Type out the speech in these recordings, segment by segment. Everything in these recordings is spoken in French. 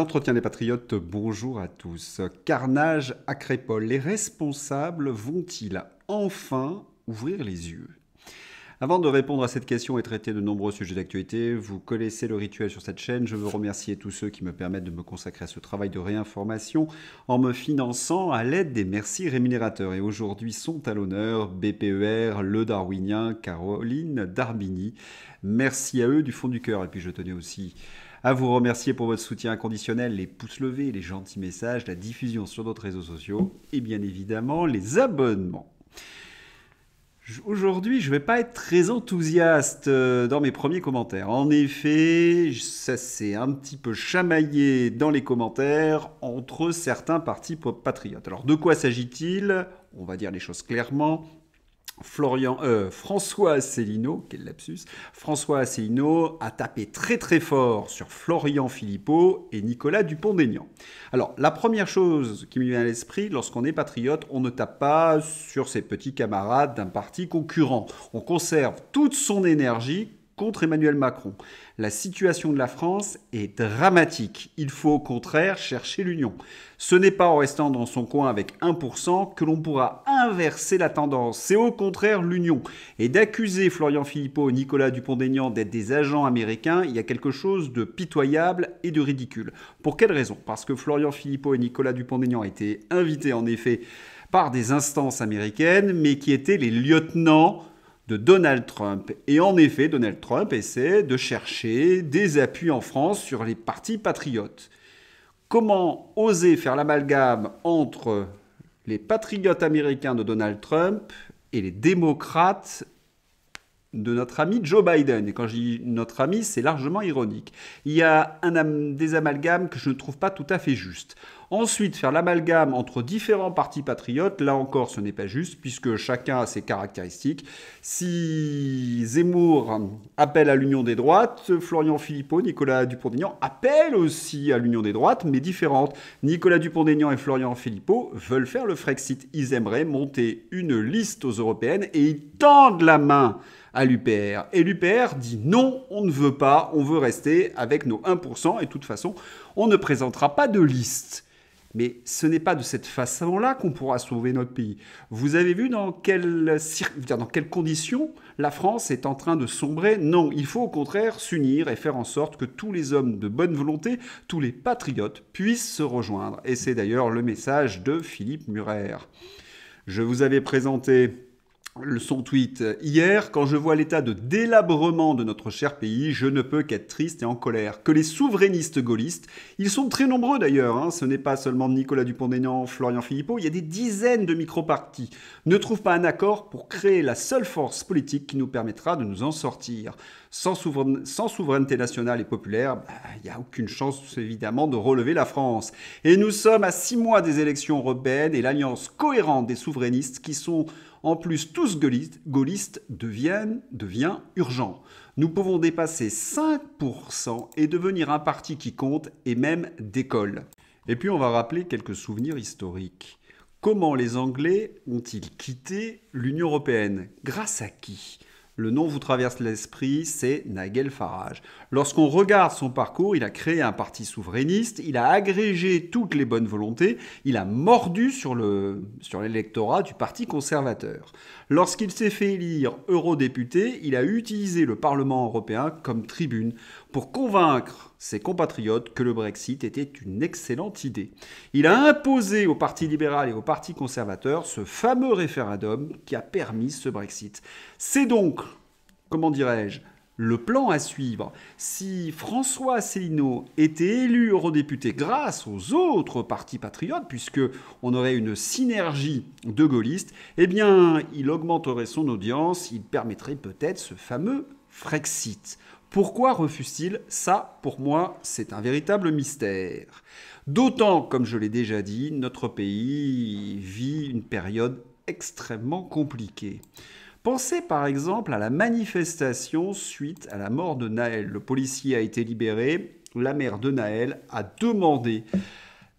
Entretiens des Patriotes, bonjour à tous. Carnage à Crépol, les responsables vont-ils enfin ouvrir les yeux? Avant de répondre à cette question et traiter de nombreux sujets d'actualité, vous connaissez le rituel sur cette chaîne. Je veux remercier tous ceux qui me permettent de me consacrer à ce travail de réinformation en me finançant à l'aide des merci rémunérateurs. Et aujourd'hui sont à l'honneur BPER, Le Darwinien, Caroline Darbini. Merci à eux du fond du cœur. Et puis je tenais aussi à vous remercier pour votre soutien inconditionnel, les pouces levés, les gentils messages, la diffusion sur d'autres réseaux sociaux et bien évidemment les abonnements. Aujourd'hui, je ne vais pas être très enthousiaste dans mes premiers commentaires. En effet, ça s'est un petit peu chamaillé dans les commentaires entre certains partis patriotes. Alors, de quoi s'agit-il? On va dire les choses clairement. François Asselineau, quel lapsus, François Asselineau a tapé très très fort sur Florian Philippot et Nicolas Dupont-Aignan. Alors, la première chose qui me vient à l'esprit, lorsqu'on est patriote, on ne tape pas sur ses petits camarades d'un parti concurrent. On conserve toute son énergie contre Emmanuel Macron. La situation de la France est dramatique. Il faut au contraire chercher l'union. Ce n'est pas en restant dans son coin avec 1% que l'on pourra inverser la tendance. C'est au contraire l'union. Et d'accuser Florian Philippot et Nicolas Dupont-Aignan d'être des agents américains, il y a quelque chose de pitoyable et de ridicule. Pour quelle raison? Parce que Florian Philippot et Nicolas Dupont-Aignan étaient invités en effet par des instances américaines, mais qui étaient les lieutenants de Donald Trump. Et en effet, Donald Trump essaie de chercher des appuis en France sur les partis patriotes. Comment oser faire l'amalgame entre les patriotes américains de Donald Trump et les démocrates de notre ami Joe Biden? Et quand je dis notre ami, c'est largement ironique. Il y a des amalgames que je ne trouve pas tout à fait justes. Ensuite, faire l'amalgame entre différents partis patriotes, là encore, ce n'est pas juste, puisque chacun a ses caractéristiques. Si Zemmour appelle à l'union des droites, Florian Philippot, Nicolas Dupont-Aignan appellent aussi à l'union des droites, mais différentes. Nicolas Dupont-Aignan et Florian Philippot veulent faire le Frexit. Ils aimeraient monter une liste aux européennes et ils tendent la main à l'UPR. Et l'UPR dit non, on ne veut pas, on veut rester avec nos 1%, et de toute façon, on ne présentera pas de liste. Mais ce n'est pas de cette façon-là qu'on pourra sauver notre pays. Vous avez vu dans quelles conditions la France est en train de sombrer? Non, il faut au contraire s'unir et faire en sorte que tous les hommes de bonne volonté, tous les patriotes, puissent se rejoindre. Et c'est d'ailleurs le message de Philippe Murer. Je vous avais présenté son tweet hier: quand je vois l'état de délabrement de notre cher pays, je ne peux qu'être triste et en colère. Que les souverainistes gaullistes, ils sont très nombreux d'ailleurs, ce n'est pas seulement Nicolas Dupont-Aignan, Florian Philippot, il y a des dizaines de micro-partis, ne trouvent pas un accord pour créer la seule force politique qui nous permettra de nous en sortir. Sans souveraineté nationale et populaire, il n'y a aucune chance évidemment de relever la France. Et nous sommes à 6 mois des élections européennes et l'alliance cohérente des souverainistes qui sont en plus tous gaullistes devient urgent. Nous pouvons dépasser 5% et devenir un parti qui compte et même décolle. Et puis on va rappeler quelques souvenirs historiques. Comment les Anglais ont-ils quitté l'Union européenne? Grâce à qui? Le nom vous traverse l'esprit, c'est Nigel Farage. Lorsqu'on regarde son parcours, il a créé un parti souverainiste, il a agrégé toutes les bonnes volontés, il a mordu sur l'électorat du Parti conservateur. Lorsqu'il s'est fait élire eurodéputé, il a utilisé le Parlement européen comme tribune pour convaincre ses compatriotes que le Brexit était une excellente idée. Il a imposé au Parti libéral et au Parti conservateur ce fameux référendum qui a permis ce Brexit. C'est donc, comment dirais-je, le plan à suivre. Si François Asselineau était élu eurodéputé grâce aux autres partis patriotes, puisqu'on aurait une synergie de gaullistes, eh bien, il augmenterait son audience, il permettrait peut-être ce fameux Frexit. Pourquoi refuse-t-il? Ça, pour moi, c'est un véritable mystère. D'autant, comme je l'ai déjà dit, notre pays vit une période extrêmement compliquée. Pensez par exemple à la manifestation suite à la mort de Naël. Le policier a été libéré, la mère de Naël a demandé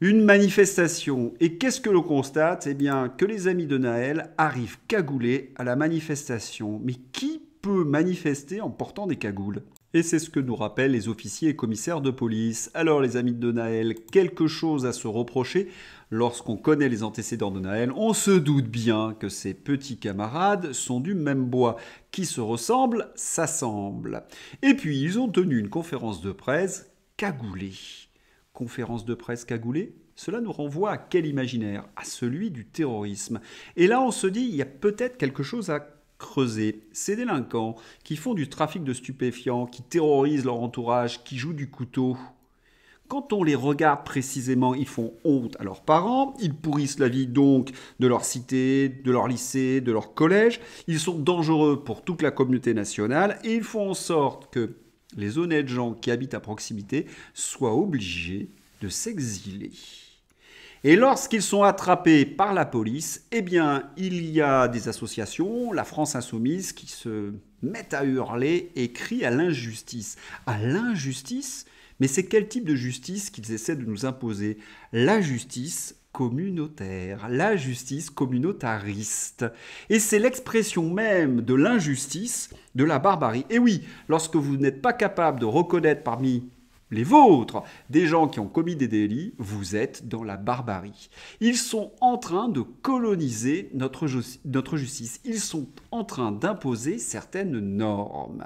une manifestation. Et qu'est-ce que l'on constate? Eh bien, que les amis de Naël arrivent cagoulés à la manifestation. Mais qui peut manifester en portant des cagoules? Et c'est ce que nous rappellent les officiers et commissaires de police. Alors les amis de Naël, quelque chose à se reprocher. Lorsqu'on connaît les antécédents de Naël, on se doute bien que ses petits camarades sont du même bois. Qui se ressemble, s'assemble. Et puis ils ont tenu une conférence de presse cagoulée. Conférence de presse cagoulée ? Cela nous renvoie à quel imaginaire ? À celui du terrorisme. Et là on se dit, il y a peut-être quelque chose à creuser. Ces délinquants qui font du trafic de stupéfiants, qui terrorisent leur entourage, qui jouent du couteau, quand on les regarde précisément, ils font honte à leurs parents, ils pourrissent la vie donc de leur cité, de leur lycée, de leur collège, ils sont dangereux pour toute la communauté nationale et ils font en sorte que les honnêtes gens qui habitent à proximité soient obligés de s'exiler. Et lorsqu'ils sont attrapés par la police, eh bien, il y a des associations, la France Insoumise, qui se mettent à hurler et crient à l'injustice. À l'injustice ? Mais c'est quel type de justice qu'ils essaient de nous imposer ? La justice communautaire, la justice communautariste. Et c'est l'expression même de l'injustice, de la barbarie. Et oui, lorsque vous n'êtes pas capable de reconnaître parmi les vôtres, des gens qui ont commis des délits, vous êtes dans la barbarie. Ils sont en train de coloniser notre justice. Ils sont en train d'imposer certaines normes.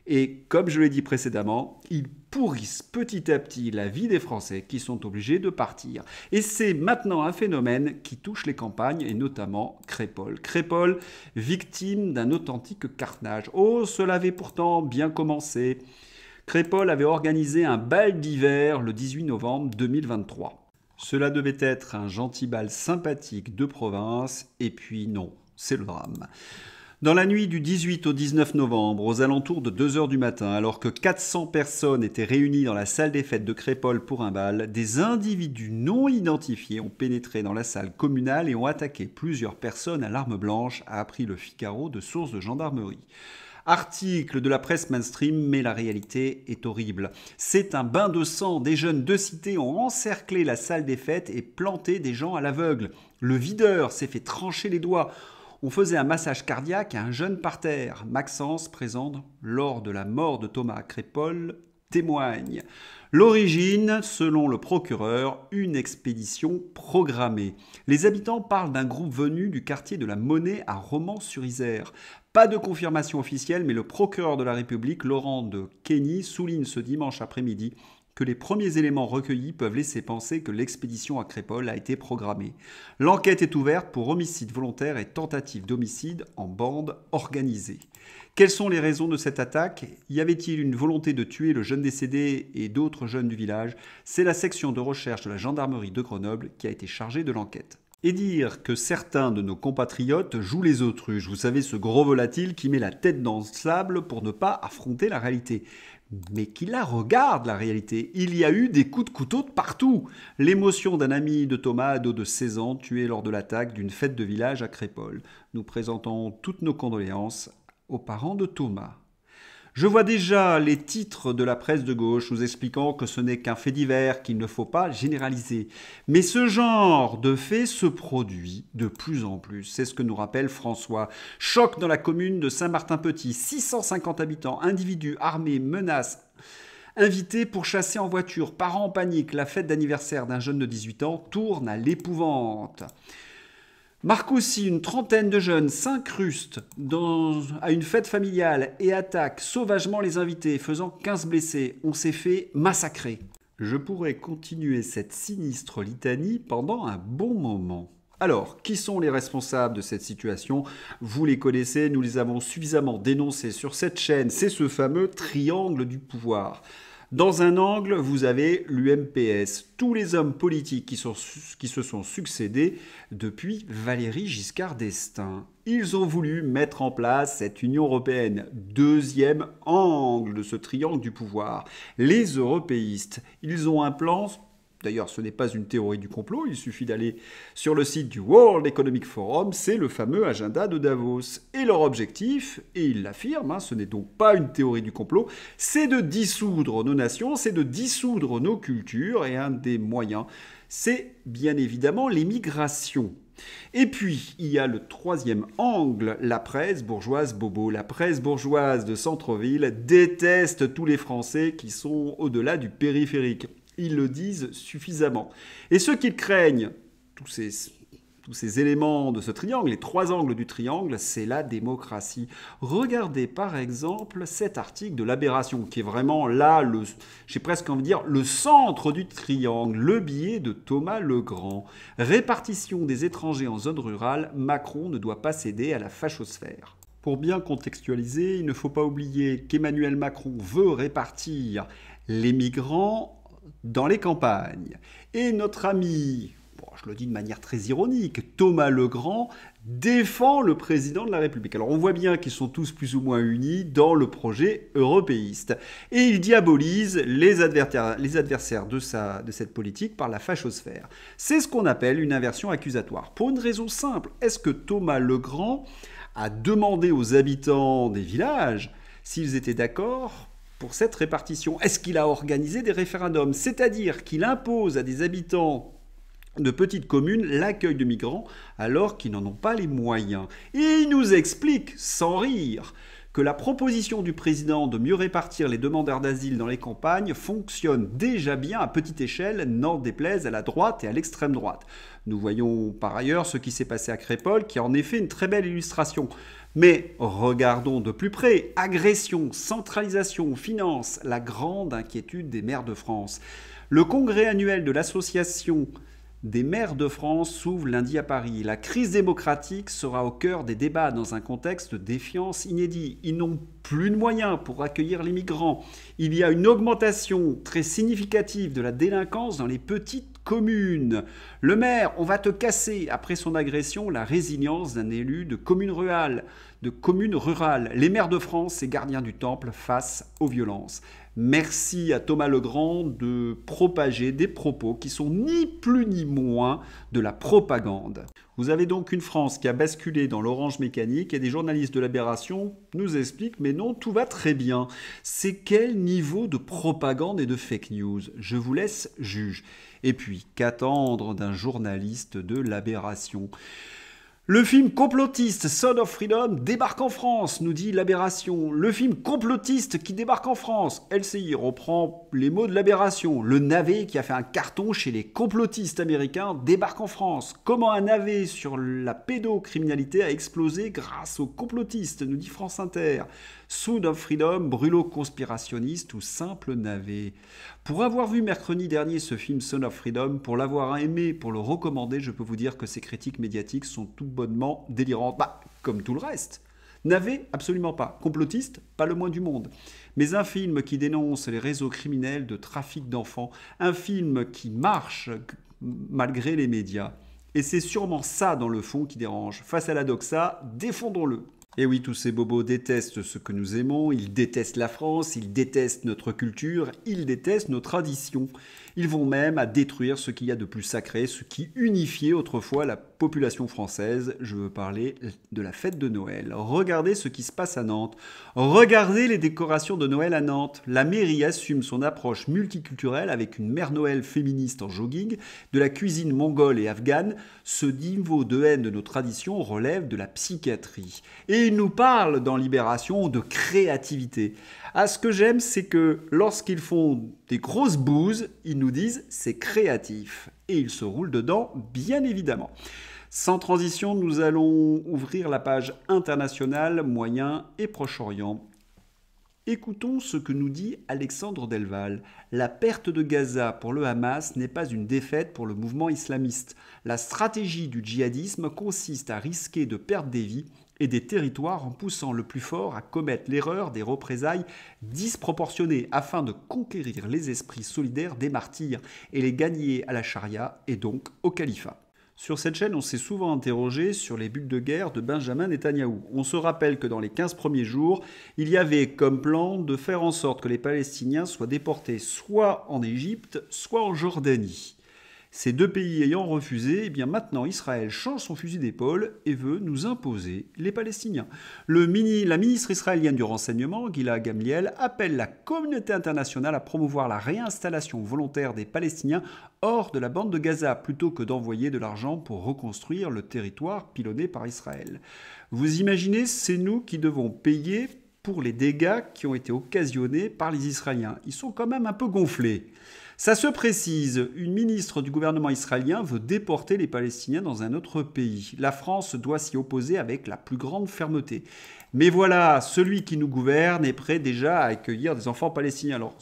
Et comme je l'ai dit précédemment, ils pourrissent petit à petit la vie des Français qui sont obligés de partir. Et c'est maintenant un phénomène qui touche les campagnes et notamment Crépol. Crépol, victime d'un authentique carnage. Oh, cela avait pourtant bien commencé. Crépol avait organisé un bal d'hiver le 18 novembre 2023. Cela devait être un gentil bal sympathique de province, et puis non, c'est le drame. Dans la nuit du 18 au 19 novembre, aux alentours de 2 h du matin, alors que 400 personnes étaient réunies dans la salle des fêtes de Crépol pour un bal, des individus non identifiés ont pénétré dans la salle communale et ont attaqué plusieurs personnes à l'arme blanche, a appris le Figaro de sources de gendarmerie. Article de la presse mainstream, mais la réalité est horrible. C'est un bain de sang. Des jeunes de cité ont encerclé la salle des fêtes et planté des gens à l'aveugle. Le videur s'est fait trancher les doigts. On faisait un massage cardiaque à un jeune par terre. Maxence, présente lors de la mort de Thomas Crépol, témoigne. L'origine, selon le procureur, une expédition programmée. Les habitants parlent d'un groupe venu du quartier de la Monnaie à Romans-sur-Isère. Pas de confirmation officielle, mais le procureur de la République, Laurent de Queny, souligne ce dimanche après-midi que les premiers éléments recueillis peuvent laisser penser que l'expédition à Crépol a été programmée. L'enquête est ouverte pour homicide volontaire et tentative d'homicide en bande organisée. Quelles sont les raisons de cette attaque ? Y avait-il une volonté de tuer le jeune décédé et d'autres jeunes du village ? C'est la section de recherche de la gendarmerie de Grenoble qui a été chargée de l'enquête. Et dire que certains de nos compatriotes jouent les autruches, vous savez, ce gros volatile qui met la tête dans le sable pour ne pas affronter la réalité. Mais qui la regarde, la réalité. Il y a eu des coups de couteau de partout. L'émotion d'un ami de Thomas, ado de 16 ans, tué lors de l'attaque d'une fête de village à Crépol. Nous présentons toutes nos condoléances aux parents de Thomas. Je vois déjà les titres de la presse de gauche nous expliquant que ce n'est qu'un fait divers, qu'il ne faut pas généraliser. Mais ce genre de fait se produit de plus en plus. C'est ce que nous rappelle François. Choc dans la commune de Saint-Martin-Petit. 650 habitants, individus armés, menaces. Invités pour chasser en voiture, parents en panique. La fête d'anniversaire d'un jeune de 18 ans tourne à l'épouvante. Marcoussis, une trentaine de jeunes s'incrustent à une fête familiale et attaquent sauvagement les invités, faisant 15 blessés. On s'est fait massacrer. Je pourrais continuer cette sinistre litanie pendant un bon moment. Alors, qui sont les responsables de cette situation ? Vous les connaissez, nous les avons suffisamment dénoncés sur cette chaîne. C'est ce fameux triangle du pouvoir. Dans un angle, vous avez l'UMPS, tous les hommes politiques qui se sont succédés depuis Valéry Giscard d'Estaing. Ils ont voulu mettre en place cette Union européenne. Deuxième angle de ce triangle du pouvoir, les européistes. Ils ont un plan. D'ailleurs, ce n'est pas une théorie du complot, il suffit d'aller sur le site du World Economic Forum, c'est le fameux agenda de Davos. Et leur objectif, et ils l'affirment, ce n'est donc pas une théorie du complot, c'est de dissoudre nos nations, c'est de dissoudre nos cultures, et un des moyens, c'est bien évidemment l'émigration. Et puis, il y a le troisième angle, la presse bourgeoise bobo. La presse bourgeoise de centre-ville déteste tous les Français qui sont au-delà du périphérique. Ils le disent suffisamment. Et ceux qu'ils craignent, tous ces éléments de ce triangle, les trois angles du triangle, c'est la démocratie. Regardez par exemple cet article de l'Aberration, qui est vraiment là, j'ai presque envie de dire, le centre du triangle, le billet de Thomas Legrand. Répartition des étrangers en zone rurale, Macron ne doit pas céder à la fachosphère. Pour bien contextualiser, il ne faut pas oublier qu'Emmanuel Macron veut répartir les migrants dans les campagnes. Et notre ami, je le dis de manière très ironique, Thomas Legrand défend le président de la République. Alors on voit bien qu'ils sont tous plus ou moins unis dans le projet européiste. Et il diabolise les adversaires de cette politique par la fachosphère. C'est ce qu'on appelle une inversion accusatoire. Pour une raison simple, est-ce que Thomas Legrand a demandé aux habitants des villages s'ils étaient d'accord pour cette répartition? Est-ce qu'il a organisé des référendums? C'est-à-dire qu'il impose à des habitants de petites communes l'accueil de migrants alors qu'ils n'en ont pas les moyens. Et il nous explique, sans rire, que la proposition du président de mieux répartir les demandeurs d'asile dans les campagnes fonctionne déjà bien à petite échelle, n'en déplaise à la droite et à l'extrême droite. Nous voyons par ailleurs ce qui s'est passé à Crépol, qui est en effet une très belle illustration. Mais regardons de plus près. Agression, centralisation, finance, la grande inquiétude des maires de France. Le congrès annuel de l'association des maires de France s'ouvre lundi à Paris. La crise démocratique sera au cœur des débats dans un contexte de défiance inédit. Ils n'ont plus de moyens pour accueillir les migrants. Il y a une augmentation très significative de la délinquance dans les petites communes. Le maire, on va te casser, après son agression, la résilience d'un élu de commune rurale. Les maires de France, ces gardiens du temple face aux violences. Merci à Thomas Legrand de propager des propos qui sont ni plus ni moins de la propagande. Vous avez donc une France qui a basculé dans l'orange mécanique et des journalistes de l'Aberration nous expliquent « mais non, tout va très bien ». C'est quel niveau de propagande et de fake news? Je vous laisse juge. Et puis, qu'attendre d'un journaliste de l'Aberration? Le film complotiste Son of Freedom débarque en France, nous dit l'Aberration. Le film complotiste qui débarque en France. LCI reprend les mots de l'Aberration. Le navet qui a fait un carton chez les complotistes américains débarque en France. Comment un navet sur la pédocriminalité a explosé grâce aux complotistes, nous dit France Inter. Son of Freedom, brûlot conspirationniste ou simple navet. Pour avoir vu mercredi dernier ce film Son of Freedom, pour l'avoir aimé, pour le recommander, je peux vous dire que ces critiques médiatiques sont tout bonnement délirantes. Comme tout le reste. Navet, absolument pas. Complotiste, pas le moins du monde. Mais un film qui dénonce les réseaux criminels de trafic d'enfants, un film qui marche malgré les médias. Et c'est sûrement ça dans le fond qui dérange. Face à la doxa, défendons-le. Et oui, tous ces bobos détestent ce que nous aimons, ils détestent la France, ils détestent notre culture, ils détestent nos traditions. Ils vont même à détruire ce qu'il y a de plus sacré, ce qui unifiait autrefois la population française. Je veux parler de la fête de Noël. Regardez ce qui se passe à Nantes. Regardez les décorations de Noël à Nantes. La mairie assume son approche multiculturelle avec une mère Noël féministe en jogging, de la cuisine mongole et afghane. Ce niveau de haine de nos traditions relève de la psychiatrie. Et ils nous parlent dans Libération de créativité. Ce que j'aime, c'est que lorsqu'ils font des grosses bouses, ils nous disent c'est créatif. Et ils se roulent dedans, bien évidemment. Sans transition, nous allons ouvrir la page internationale, Moyen et Proche-Orient. Écoutons ce que nous dit Alexandre Delval. La perte de Gaza pour le Hamas n'est pas une défaite pour le mouvement islamiste. La stratégie du djihadisme consiste à risquer de perdre des vies et des territoires en poussant le plus fort à commettre l'erreur des représailles disproportionnées afin de conquérir les esprits solidaires des martyrs et les gagner à la charia et donc au califat. Sur cette chaîne, on s'est souvent interrogé sur les buts de guerre de Benjamin Netanyahou. On se rappelle que dans les 15 premiers jours, il y avait comme plan de faire en sorte que les Palestiniens soient déportés soit en Égypte, soit en Jordanie. Ces deux pays ayant refusé, eh bien maintenant Israël change son fusil d'épaule et veut nous imposer les Palestiniens. La ministre israélienne du renseignement, Gila Gamliel, appelle la communauté internationale à promouvoir la réinstallation volontaire des Palestiniens hors de la bande de Gaza, plutôt que d'envoyer de l'argent pour reconstruire le territoire pilonné par Israël. Vous imaginez, c'est nous qui devons payer pour les dégâts qui ont été occasionnés par les Israéliens. Ils sont quand même un peu gonflés. Ça se précise, une ministre du gouvernement israélien veut déporter les Palestiniens dans un autre pays. La France doit s'y opposer avec la plus grande fermeté. Mais voilà, celui qui nous gouverne est prêt déjà à accueillir des enfants palestiniens. Alors,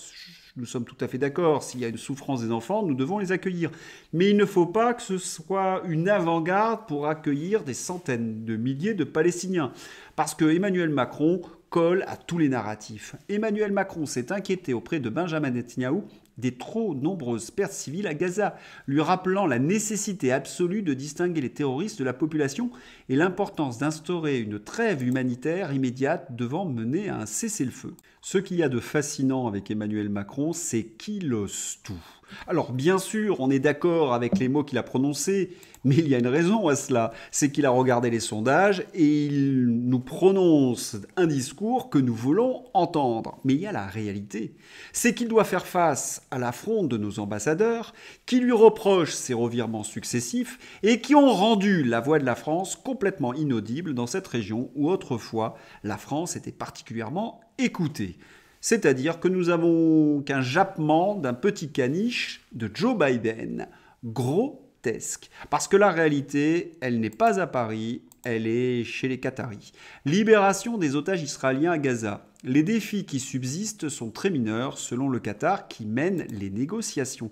nous sommes tout à fait d'accord, s'il y a une souffrance des enfants, nous devons les accueillir. Mais il ne faut pas que ce soit une avant-garde pour accueillir des centaines de milliers de Palestiniens. Parce que Emmanuel Macron colle à tous les narratifs. Emmanuel Macron s'est inquiété auprès de Benjamin Netanyahou des trop nombreuses pertes civiles à Gaza, lui rappelant la nécessité absolue de distinguer les terroristes de la population et l'importance d'instaurer une trêve humanitaire immédiate devant mener à un cessez-le-feu. Ce qu'il y a de fascinant avec Emmanuel Macron, c'est qu'il ose tout. Alors bien sûr, on est d'accord avec les mots qu'il a prononcés, mais il y a une raison à cela, c'est qu'il a regardé les sondages et il nous prononce un discours que nous voulons entendre. Mais il y a la réalité, c'est qu'il doit faire face à l'affront de nos ambassadeurs, qui lui reprochent ses revirements successifs et qui ont rendu la voix de la France complètement inaudible dans cette région où autrefois la France était particulièrement écoutée. C'est-à-dire que nous avons qu'un jappement d'un petit caniche de Joe Biden, grotesque. Parce que la réalité, elle n'est pas à Paris, elle est chez les Qataris. Libération des otages israéliens à Gaza. Les défis qui subsistent sont très mineurs selon le Qatar qui mène les négociations.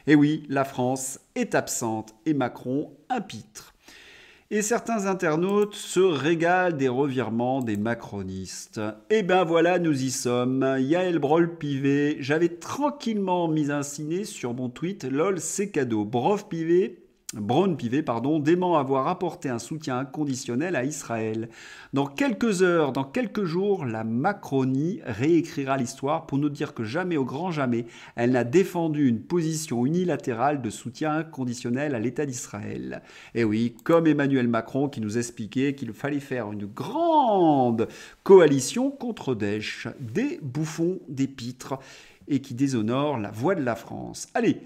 Et oui, la France est absente et Macron impitre. Et certains internautes se régalent des revirements des macronistes. Et ben voilà, nous y sommes. Yael Braun-Pivet, j'avais tranquillement mis un ciné sur mon tweet, lol, c'est cadeau. Braun-Pivet, dément avoir apporté un soutien inconditionnel à Israël. Dans quelques heures, dans quelques jours, la Macronie réécrira l'histoire pour nous dire que jamais, au grand jamais, elle n'a défendu une position unilatérale de soutien inconditionnel à l'État d'Israël. Et oui, comme Emmanuel Macron qui nous expliquait qu'il fallait faire une grande coalition contre Daesh, des bouffons, des pitres, et qui déshonorent la voix de la France. Allez,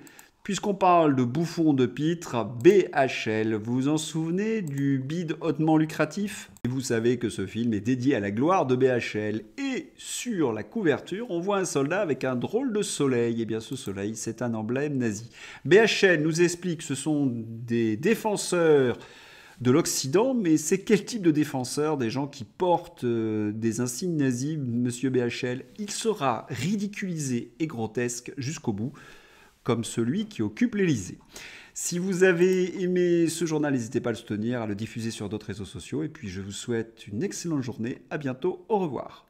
puisqu'on parle de bouffons de pitre, BHL, vous vous en souvenez du bide hautement lucratif? Et vous savez que ce film est dédié à la gloire de BHL. Et sur la couverture, on voit un soldat avec un drôle de soleil. Et bien ce soleil, c'est un emblème nazi. BHL nous explique que ce sont des défenseurs de l'Occident, mais c'est quel type de défenseurs? Des gens qui portent des insignes nazis, monsieur BHL? Il sera ridiculisé et grotesque jusqu'au bout, comme celui qui occupe l'Élysée. Si vous avez aimé ce journal, n'hésitez pas à le soutenir, à le diffuser sur d'autres réseaux sociaux. Et puis je vous souhaite une excellente journée. À bientôt. Au revoir.